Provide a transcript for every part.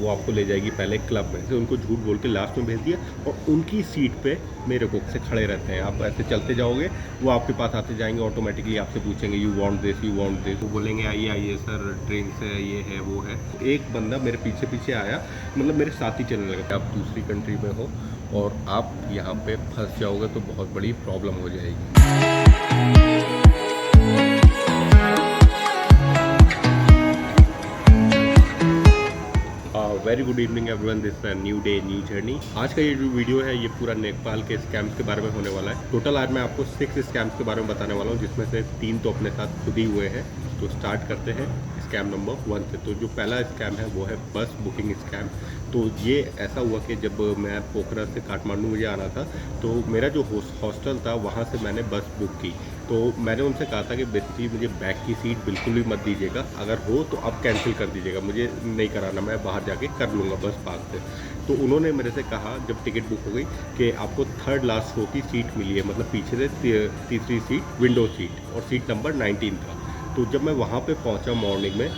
वो आपको ले जाएगी पहले क्लब में, तो उनको झूठ बोल के लास्ट में भेज दिया और उनकी सीट पे मेरे को से खड़े रहते हैं। आप ऐसे चलते जाओगे, वो आपके पास आते जाएंगे, ऑटोमेटिकली आपसे पूछेंगे you want this, you want this, वो बोलेंगे आइए आइए सर, ड्रिंक्स है, ये है वो है। एक बंदा मेरे पीछे पीछे आया, मतलब मेरे साथ ही चलने लगा। आप दूसरी कंट्री में हो और आप यहाँ पे फंस जाओगे तो बहुत बड़ी प्रॉब्लम हो जाएगी। Very good evening everyone, this new day new journey. आज का ये जो वीडियो है ये पूरा नेपाल के स्कैम्स के बारे में होने वाला है। टोटल आज मैं आपको 6 स्कैम्स के बारे में बताने वाला हूँ, जिसमें से 3 तो अपने साथ खुद ही हुए हैं। तो स्टार्ट करते हैं स्कैम नंबर 1 से। तो जो पहला स्कैम है वो है बस बुकिंग स्कैम। तो ये ऐसा हुआ कि जब मैं पोखरा से काठमांडू मुझे आना था, तो मेरा जो हॉस्टल था वहाँ से मैंने बस बुक की। तो मैंने उनसे कहा था कि बेसिकली मुझे बैक की सीट बिल्कुल भी मत दीजिएगा, अगर हो तो आप कैंसिल कर दीजिएगा, मुझे नहीं कराना, मैं बाहर जाके कर लूँगा बस पार्क से। तो उन्होंने मेरे से कहा जब टिकट बुक हो गई कि आपको 3rd लास्ट रो की सीट मिली है, मतलब पीछे से तीसरी सीट विंडो सीट, और सीट नंबर 19 था। तो जब मैं वहाँ पे पहुँचा मॉर्निंग में,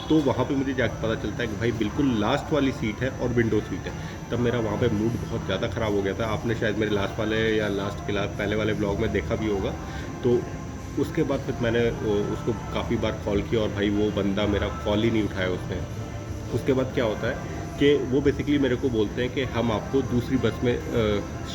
तो वहाँ पे मुझे जाकर पता चलता है कि भाई बिल्कुल लास्ट वाली सीट है और विंडो सीट है। तब मेरा वहाँ पे मूड बहुत ज़्यादा ख़राब हो गया था। आपने शायद मेरे लास्ट वाले या लास्ट के पहले वाले ब्लॉग में देखा भी होगा। तो उसके बाद फिर मैंने उसको काफ़ी बार कॉल किया और भाई वो बंदा मेरा कॉल ही नहीं उठाया उसने। उसके बाद क्या होता है कि वो बेसिकली मेरे को बोलते हैं कि हम आपको दूसरी बस में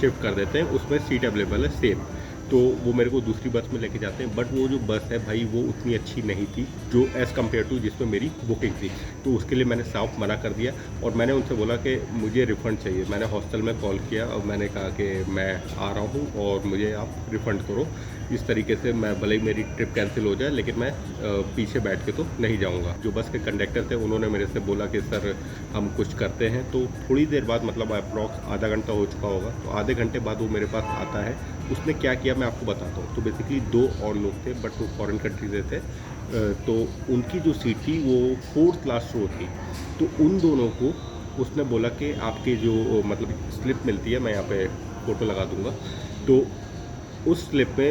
शिफ्ट कर देते हैं, उसमें सीट अवेलेबल है सेम। तो वो मेरे को दूसरी बस में लेके जाते हैं, बट वो जो बस है भाई वो उतनी अच्छी नहीं थी जो एज़ कम्पेयर टू जिसमें मेरी बुकिंग थी। तो उसके लिए मैंने साफ मना कर दिया और मैंने उनसे बोला कि मुझे रिफ़ंड चाहिए। मैंने हॉस्टल में कॉल किया और मैंने कहा कि मैं आ रहा हूँ और मुझे आप रिफ़ंड करो। इस तरीके से मैं भले ही मेरी ट्रिप कैंसिल हो जाए, लेकिन मैं पीछे बैठ के तो नहीं जाऊँगा। जो बस के कंडक्टर थे उन्होंने मेरे से बोला कि सर हम कुछ करते हैं। तो थोड़ी देर बाद, मतलब अप्रॉक्स आधा घंटा हो चुका होगा, तो आधे घंटे बाद वो मेरे पास आता है। उसने क्या किया मैं आपको बताता हूँ। तो बेसिकली 2 और लोग थे, बट वो फॉरेन कंट्री से थे। तो उनकी जो सीट थी वो 4th लास्ट रो थी। तो उन दोनों को उसने बोला कि आपके जो मतलब स्लिप मिलती है, मैं यहाँ पे फ़ोटो लगा दूँगा, तो उस स्लिप पे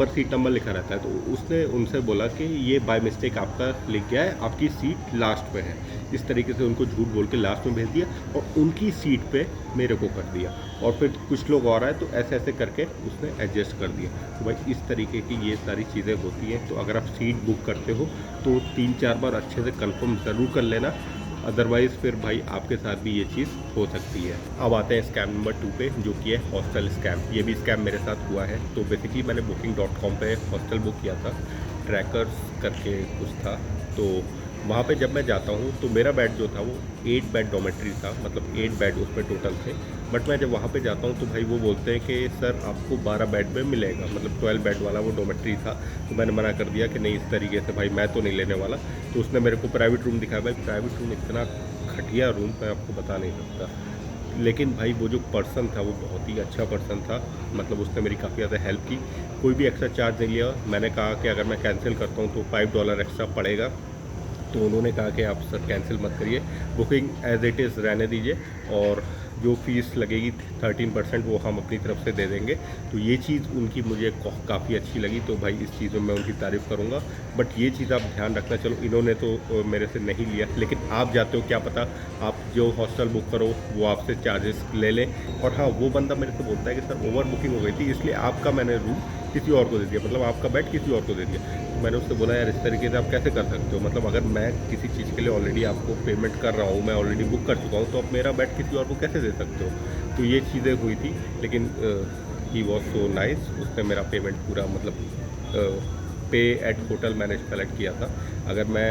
सीट नंबर लिखा रहता है। तो उसने उनसे बोला कि ये बाय मिस्टेक आपका लिख गया है, आपकी सीट लास्ट पे है। इस तरीके से उनको झूठ बोल के लास्ट में भेज दिया और उनकी सीट पे मेरे को कर दिया। और फिर कुछ लोग और आए तो ऐसे ऐसे करके उसने एडजस्ट कर दिया। तो भाई इस तरीके की ये सारी चीज़ें होती हैं। तो अगर आप सीट बुक करते हो तो 3-4 बार अच्छे से कंफर्म ज़रूर कर लेना, अदरवाइज़ फिर भाई आपके साथ भी ये चीज़ हो सकती है। अब आते हैं स्कैम नंबर 2 पे, जो कि है हॉस्टल स्कैम। ये भी स्कैम मेरे साथ हुआ है। तो बेसिकली मैंने booking.com पे हॉस्टल बुक किया था, ट्रैकर्स करके कुछ था। तो वहाँ पे जब मैं जाता हूँ तो मेरा बेड जो था वो 8 बेड डॉमेट्री था, मतलब 8 बेड उसमें टोटल थे। बट मैं जब वहाँ पे जाता हूँ तो भाई वो बोलते हैं कि सर आपको 12 बेड में मिलेगा, मतलब 12 बेड वाला वो डॉमेट्री था। तो मैंने मना कर दिया कि नहीं, इस तरीके से भाई मैं तो नहीं लेने वाला। तो उसने मेरे को प्राइवेट रूम दिखाया। भाई प्राइवेट रूम इतना घटिया रूम मैं आपको बता नहीं सकता। लेकिन भाई वो जो पर्सन था वो बहुत ही अच्छा पर्सन था, मतलब उसने मेरी काफ़ी ज़्यादा हेल्प की। कोई भी एक्स्ट्रा चार्ज नहीं लिया। मैंने कहा कि अगर मैं कैंसिल करता हूँ तो $5 एक्स्ट्रा पड़ेगा। तो उन्होंने कहा कि आप सर कैंसिल मत करिए, बुकिंग एज इट इज़ रहने दीजिए, और जो फ़ीस लगेगी 13% वो हम अपनी तरफ से दे देंगे। तो ये चीज़ उनकी मुझे काफ़ी अच्छी लगी। तो भाई इस चीज़ में मैं उनकी तारीफ़ करूँगा। बट ये चीज़ आप ध्यान रखना, चलो इन्होंने तो मेरे से नहीं लिया, लेकिन आप जाते हो क्या पता आप जो हॉस्टल बुक करो वो आपसे चार्जेस ले लें। और हाँ, वो बंदा मेरे से बोलता है कि सर ओवर बुकिंग हो गई थी, इसलिए आपका मैंने रूम किसी और को दे दिया, मतलब आपका बेड किसी और को दे दिया। तो मैंने उससे बोला यार इस तरीके से आप कैसे कर सकते हो, मतलब अगर मैं किसी चीज़ के लिए ऑलरेडी आपको पेमेंट कर रहा हूँ, मैं ऑलरेडी बुक कर चुका हूँ, तो आप मेरा बेड किसी और को कैसे दे सकते हो। तो ये चीज़ें हुई थी, लेकिन ही वॉज सो नाइस। उसने मेरा पेमेंट पूरा, मतलब पे एट होटल मैंने सेलेक्ट किया था। अगर मैं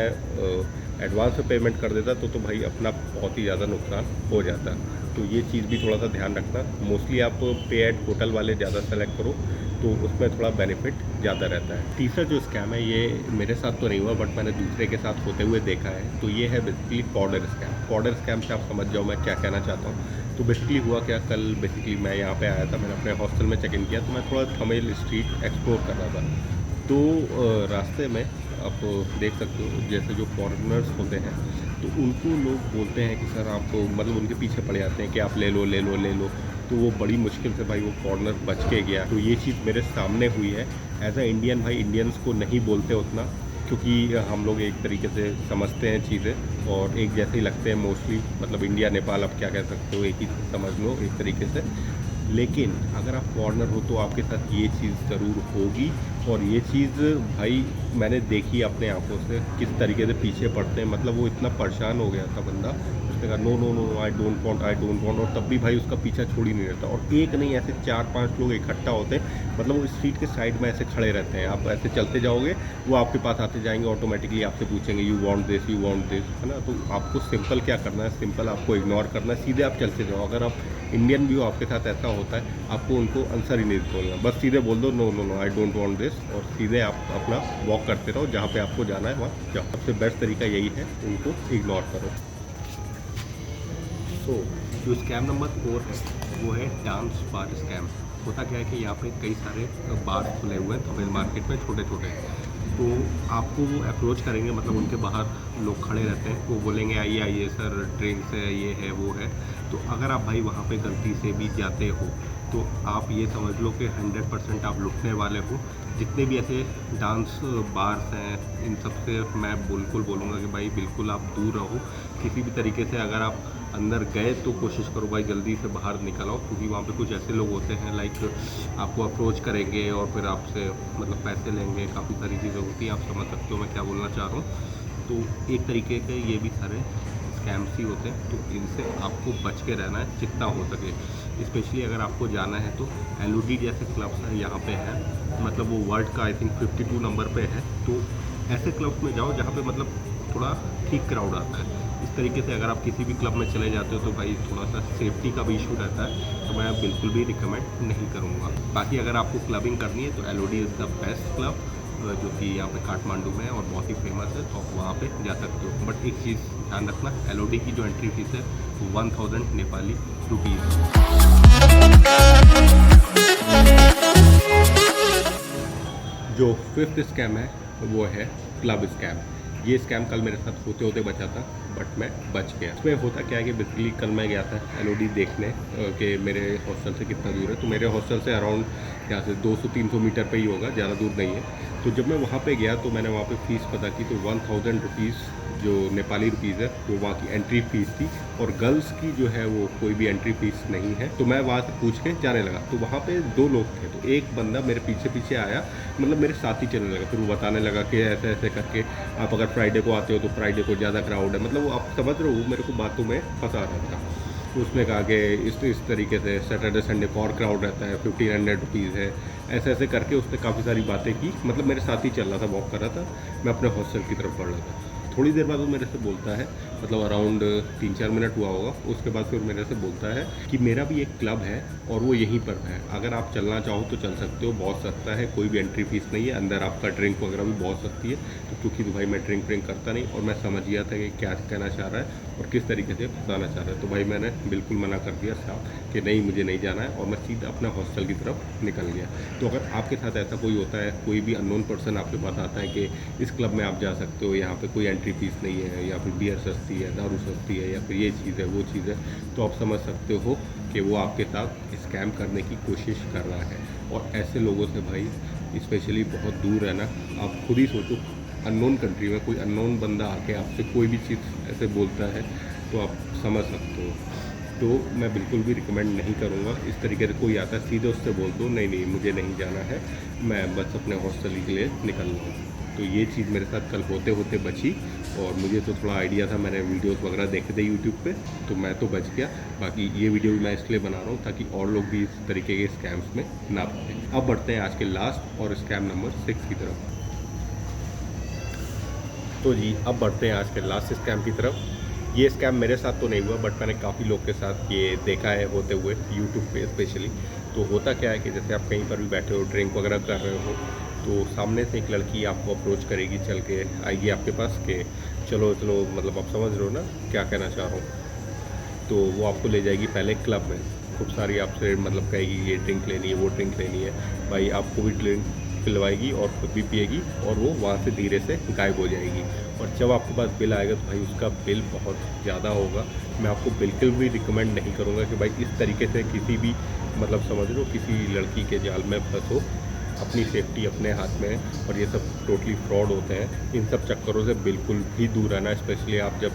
एडवांस में पेमेंट कर देता तो भाई अपना बहुत ही ज़्यादा नुकसान हो जाता। तो ये चीज़ भी थोड़ा सा ध्यान रखना। मोस्टली आप पे एट होटल वाले ज़्यादा सेलेक्ट करो, तो उसमें थोड़ा बेनिफिट ज़्यादा रहता है। तीसरा जो स्कैम है ये मेरे साथ तो नहीं हुआ, बट मैंने दूसरे के साथ होते हुए देखा है। तो ये है basically powder scam. Powder scam से आप समझ जाओ मैं क्या कहना चाहता हूँ। तो बेसिकली हुआ क्या, कल बेसिकली मैं यहाँ पे आया था, मैंने अपने हॉस्टल में चेक इन किया, तो मैं थोड़ा थमेल स्ट्रीट एक्सप्लोर कर रहा था। तो रास्ते में आप देख सकते हो जैसे जो फॉरेनर्स होते हैं, तो उनको लोग बोलते हैं कि सर आप, मतलब उनके पीछे पड़ जाते हैं कि आप ले लो ले लो ले लो। तो वो बड़ी मुश्किल से भाई वो फॉरेनर बच के गया। तो ये चीज़ मेरे सामने हुई है। एज अ इंडियन भाई, इंडियंस को नहीं बोलते उतना, क्योंकि हम लोग एक तरीके से समझते हैं चीज़ें और एक जैसे ही लगते हैं मोस्टली, मतलब इंडिया नेपाल आप क्या कह सकते हो, एक ही समझ लो एक तरीके से। लेकिन अगर आप फॉरेनर हो तो आपके साथ ये चीज़ ज़रूर होगी, और ये चीज़ भाई मैंने देखी अपने आंखों से किस तरीके से पीछे पड़ते हैं। मतलब वो इतना परेशान हो गया था बंदा, उसने कहा no no no I don't want, I don't want, और तब भी भाई उसका पीछा छोड़ ही नहीं रहता। और एक नहीं, ऐसे 4-5 लोग इकट्ठा होते हैं, मतलब वो स्ट्रीट के साइड में ऐसे खड़े रहते हैं। आप ऐसे चलते जाओगे, वो आपके पास आते जाएंगे, ऑटोमेटिकली आपसे पूछेंगे you want this, you want this, है ना। तो आपको सिंपल क्या करना है, सिंपल आपको इग्नोर करना है, सीधे आप चलते जाओ। अगर आप इंडियन भी हो, आपके साथ ऐसा होता है, आपको उनको आंसर ही नहीं बोलना, बस सीधे बोल दो no no no I don't want this, और सीधे आप अपना वॉक करते रहो, जहाँ पे आपको जाना है वहाँ जाओ। सबसे बेस्ट तरीका यही है, उनको इग्नोर करो। सो जो स्कैम नंबर 4 है वो है डांस बार स्कैम। होता क्या है कि यहाँ पे कई सारे बार खुले हुए हैं तमिल मार्केट में, छोटे छोटे। तो आपको वो अप्रोच करेंगे, मतलब उनके बाहर लोग खड़े रहते हैं, वो बोलेंगे आइए आइए सर, ड्रिंक्स है, ये है वो है। तो अगर आप भाई वहाँ पे गलती से भी जाते हो तो आप ये समझ लो कि 100% आप लुटने वाले हो। जितने भी ऐसे डांस बार्स हैं, इन सब से मैं बिल्कुल बोलूँगा कि भाई बिल्कुल आप दूर रहो किसी भी तरीके से। अगर आप अंदर गए तो कोशिश करो भाई जल्दी से बाहर निकल आओ, क्योंकि वहाँ पे कुछ ऐसे लोग होते हैं लाइक आपको अप्रोच करेंगे और फिर आपसे मतलब पैसे लेंगे, काफ़ी सारी चीज़ें होती हैं। आप समझ सकते हो मैं क्या बोलना चाह रहा हूँ। तो एक तरीके के ये भी सारे स्कैम्स ही होते हैं, तो इनसे आपको बच के रहना है जितना हो सके। स्पेशली अगर आपको जाना है तो LOD जैसे क्लब्स हैं यहाँ पे हैं, मतलब वो वर्ल्ड का आई थिंक 52 नंबर पे है। तो ऐसे क्लब्स में जाओ जहाँ पे मतलब थोड़ा ठीक क्राउड आता है। इस तरीके से अगर आप किसी भी क्लब में चले जाते हो तो भाई थोड़ा सा सेफ्टी का भी इशू रहता है, तो मैं बिल्कुल भी रिकमेंड नहीं करूँगा। बाकी अगर आपको क्लबिंग करनी है तो LOD is the best club, जो कि यहाँ पे काठमांडू में है और बहुत ही फेमस है, तो आप वहाँ पे जा सकते हो। बट एक चीज़ ध्यान रखना, LOD की जो एंट्री फीस है 1000 नेपाली रुपीज़। जो 5th स्कैम है वो है क्लब स्कैम। ये स्कैम कल मेरे साथ होते होते बचा था, बट मैं बच गया। इसमें होता क्या है कि बेसिकली कल मैं गया था LOD देखने कि मेरे हॉस्टल से कितना दूर है। तो मेरे हॉस्टल से अराउंड यहाँ से 200-300 मीटर पे ही होगा, ज़्यादा दूर नहीं है। तो जब मैं वहाँ पे गया तो मैंने वहाँ पे फ़ीस पता की, तो 1000 रुपीज़ जो नेपाली रुपीज़ है वो वहाँ की एंट्री फ़ीस थी, और गर्ल्स की जो है वो कोई भी एंट्री फ़ीस नहीं है। तो मैं वहाँ से पूछ के जाने लगा, तो वहाँ पे 2 लोग थे। तो एक बंदा मेरे पीछे पीछे आया, मतलब मेरे साथ ही चलने लगा। फिर वो बताने लगा कि ऐसे ऐसे करके आप अगर फ्राइडे को आते हो तो फ्राइडे को ज़्यादा क्राउड है, मतलब वो आप समझ रहे हो, मेरे को बातों में फंसा रहा था। उसने कहा कि इस तरीके से सैटरडे संडे को और क्राउड रहता है, 1500 रुपीज़ है, ऐसे ऐसे करके उसने काफ़ी सारी बातें की। मतलब मेरे साथ ही चल रहा था, वॉक कर रहा था, मैं अपने हॉस्टल की तरफ बढ़ रहा था। थोड़ी देर बाद वो मेरे से बोलता है, मतलब अराउंड 3-4 मिनट हुआ होगा, उसके बाद फिर मेरे से बोलता है कि मेरा भी एक क्लब है और वो यहीं पर है, अगर आप चलना चाहो तो चल सकते हो, बहुत सस्ता है, कोई भी एंट्री फीस नहीं है, अंदर आपका ड्रिंक वगैरह भी बहुत सस्ती है। तो क्योंकि तो भाई मैं ड्रिंक करता नहीं, और मैं समझ गया था कि क्या कहना चाह रहा है और किस तरीके से फंसाना चाह रहा है। तो भाई मैंने बिल्कुल मना कर दिया साफ कि नहीं, मुझे नहीं जाना है, और मैं सीधा अपना हॉस्टल की तरफ निकल गया। तो अगर आपके साथ ऐसा कोई होता है, कोई भी अननोन पर्सन आपके पास आता है कि इस क्लब में आप जा सकते हो, यहाँ पे कोई एंट्री फीस नहीं है, या फिर बियर सस्ती है, दारू सस्ती है, या फिर ये चीज़ है वो चीज़ है, तो आप समझ सकते हो कि वो आपके साथ स्कैम करने की कोशिश कर रहा है। और ऐसे लोगों से भाई स्पेशली बहुत दूर रहना। आप खुद ही सोचो, अननोन कंट्री में कोई अननोन बंदा आके आपसे कोई भी चीज़ ऐसे बोलता है तो आप समझ सकते हो। तो मैं बिल्कुल भी रिकमेंड नहीं करूँगा। इस तरीके से कोई आता है सीधे उससे बोल दो नहीं नहीं मुझे नहीं जाना है, मैं बस अपने हॉस्टल के लिए निकल रहा हूँ। तो ये चीज़ मेरे साथ कल होते होते बची, और मुझे तो थोड़ा आइडिया था, मैंने वीडियोस वगैरह देखे थे यूट्यूब पे, तो मैं तो बच गया। बाकी ये वीडियो भी मैं इसलिए बना रहा हूँ ताकि और लोग भी इस तरीके के स्कैम्स में ना पड़े। अब बढ़ते हैं आज के लास्ट और स्कैम नंबर 6 की तरफ। तो जी अब बढ़ते हैं आज के लास्ट स्कैम की तरफ। ये स्कैम मेरे साथ तो नहीं हुआ, बट मैंने काफ़ी लोग के साथ ये देखा है होते हुए यूट्यूब पे स्पेशली। तो होता क्या है कि जैसे आप कहीं पर भी बैठे हो, ड्रिंक वगैरह कर रहे हो, तो सामने से एक लड़की आपको अप्रोच करेगी, चल के आएगी आपके पास कि चलो चलो, मतलब आप समझ रहे हो ना क्या कहना चाह रहा हूँ। तो वो आपको ले जाएगी पहले क्लब में, खूब सारी आपसे मतलब कहेगी ये ड्रिंक लेनी है, वो ड्रिंक लेनी है, भाई आपको भी ड्रिंक पिलवाएगी और खुद भी पिएगी, और वो वहाँ से धीरे से गायब हो जाएगी। और जब आपके पास बिल आएगा तो भाई उसका बिल बहुत ज़्यादा होगा। मैं आपको बिल्कुल भी रिकमेंड नहीं करूँगा कि भाई इस तरीके से किसी भी मतलब समझ लो किसी लड़की के जाल में फंसो। अपनी सेफ्टी अपने हाथ में है और ये सब टोटली फ्रॉड होते हैं। इन सब चक्करों से बिल्कुल भी दूर रहना, स्पेशली आप जब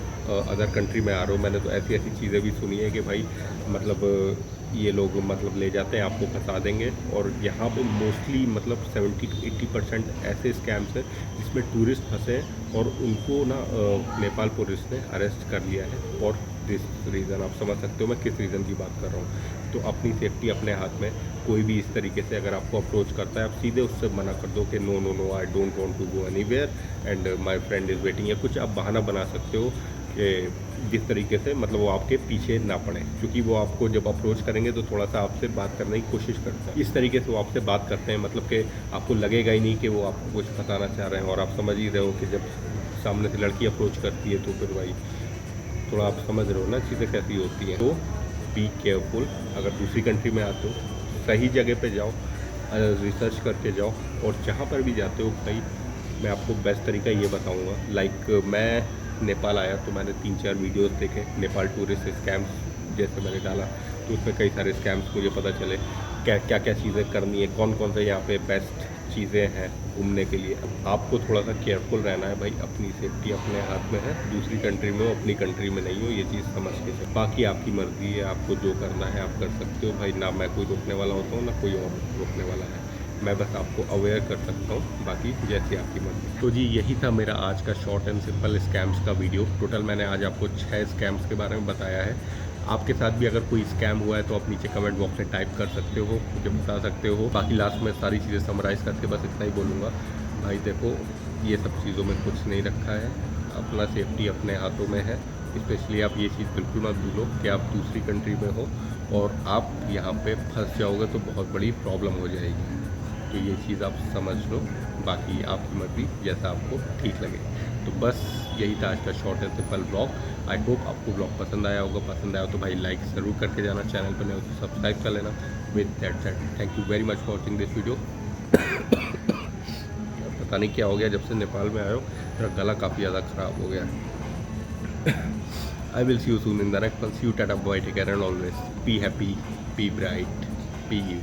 अदर कंट्री में आ रहे हो। मैंने तो ऐसी ऐसी चीज़ें भी सुनी है कि भाई मतलब ये लोग मतलब ले जाते हैं, आपको फंसा देंगे। और यहाँ पे मोस्टली मतलब 70 to 80% ऐसे स्कैम्स हैं जिसमें टूरिस्ट फंसे हैं और उनको ना नेपाल पुलिस ने अरेस्ट कर लिया है। और दिस रीज़न आप समझ सकते हो मैं किस रीज़न की बात कर रहा हूँ। तो अपनी सेफ्टी अपने हाथ में। कोई भी इस तरीके से अगर आपको अप्रोच करता है, आप सीधे उससे मना कर दो कि no no no, I don't want to go anywhere and my friend is waiting. या कुछ आप बहाना बना सकते हो कि जिस तरीके से मतलब वो आपके पीछे ना पड़े, क्योंकि वो आपको जब अप्रोच करेंगे तो थोड़ा सा आपसे बात करने की कोशिश करते हैं। इस तरीके से वो आपसे बात करते हैं, मतलब कि आपको लगेगा ही नहीं कि वो आपको कुछ बताना चाह रहे हैं। और आप समझ ही रहे हो कि जब सामने से लड़की अप्रोच करती है तो फिर भाई थोड़ा आप समझ रहे हो ना चीज़ें कैसी होती हैं। तो बी केयरफुल। अगर दूसरी कंट्री में आते हो सही जगह पे जाओ, रिसर्च करके जाओ। और जहाँ पर भी जाते हो भाई मैं आपको बेस्ट तरीका ये बताऊँगा। लाइक मैं नेपाल आया तो मैंने 3-4 वीडियोस देखे नेपाल टूरिस्ट स्कैम्स, जैसे मैंने डाला तो उसमें कई सारे स्कैम्स मुझे पता चले। क्या क्या क्या चीज़ें करनी है, कौन कौन से यहाँ पे बेस्ट चीज़ें हैं घूमने के लिए। आपको थोड़ा सा केयरफुल रहना है भाई। अपनी सेफ्टी अपने हाथ में है। दूसरी कंट्री में हो, अपनी कंट्री में नहीं हो, ये चीज़ समझ के चलो। बाकी आपकी मर्ज़ी है, आपको जो करना है आप कर सकते हो भाई। ना मैं कोई रोकने वाला होता हूँ ना कोई और रोकने वाला है। मैं बस आपको अवेयर कर सकता हूँ, बाकी जैसी आपकी मर्ज़ी। तो जी यही था मेरा आज का शॉर्ट एंड सिंपल स्कैम्स का वीडियो। टोटल मैंने आज आपको 6 स्कैम्स के बारे में बताया है। आपके साथ भी अगर कोई स्कैम हुआ है तो आप नीचे कमेंट बॉक्स में टाइप कर सकते हो, मुझे बता सकते हो। बाकी लास्ट में सारी चीज़ें समराइज़ करके बस इतना ही बोलूँगा भाई, देखो ये सब चीज़ों में कुछ नहीं रखा है। अपना सेफ्टी अपने हाथों में है। स्पेशली आप ये चीज़ बिल्कुल मत भूलो कि आप दूसरी कंट्री में हो और आप यहाँ पे फंस जाओगे तो बहुत बड़ी प्रॉब्लम हो जाएगी। तो ये चीज़ आप समझ लो, बाकी आपकी मर्ज़ी जैसा आपको ठीक लगे। तो बस यही था आज का short and simple blog. I hope आपको ब्लॉग पसंद आया होगा। पसंद आया तो भाई लाइक ज़रूर करके जाना, चैनल पर नए हो तो सब्सक्राइब कर लेना। With that said thank you very much for watching this video. पता नहीं क्या हो गया, जब से नेपाल में आया हो मेरा गला काफ़ी ज़्यादा ख़राब हो गया। I will see you soon in the next one. See you, tata, bye, take care and always be happy, be bright, be you.